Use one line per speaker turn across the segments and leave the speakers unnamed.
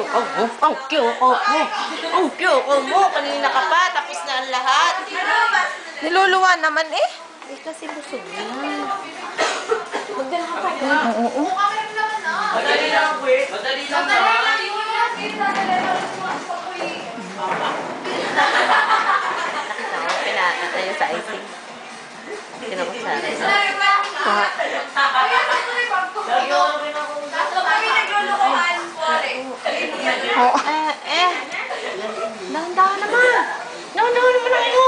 Ang kyoko mo. Ang kyoko mo. Kanina ka pa. Tapos na ang lahat.
Niluluwa naman eh.
Eh, kasi busog na.
Magdala ka pa. Oo.
Madali lang, wait. Madali lang naman.
Nakita ko, pinatayo sa icing. Tinapos sa akin.
Oo.
Dahan-dahan naman. Dahan-dahan naman ako.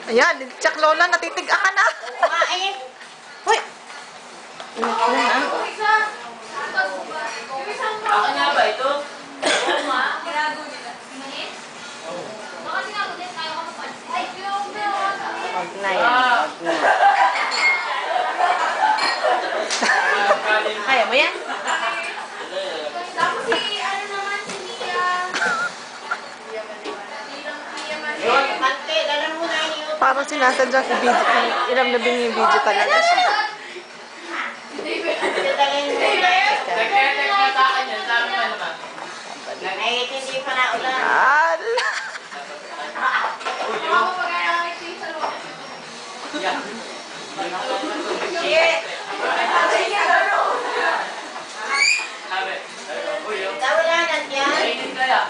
Ayan, tsak Lola, natitiga ka na.
Kumain. Hoy. Init na ha.
Ako nga ba ito?
Huwag na yan. Kaya mo yan? Mante, dala mo na yun.
Parang sinasadyang i-video, iram na bing yung video talaga siya.
Dalhin mo na.
Nag-text na sa akin yan. Sabi mo naman.
Ay, hindi pa na ulan.
Ala.
Shit!
Sabi. Uy, yung.
Wala na yan.
Kainin kaya.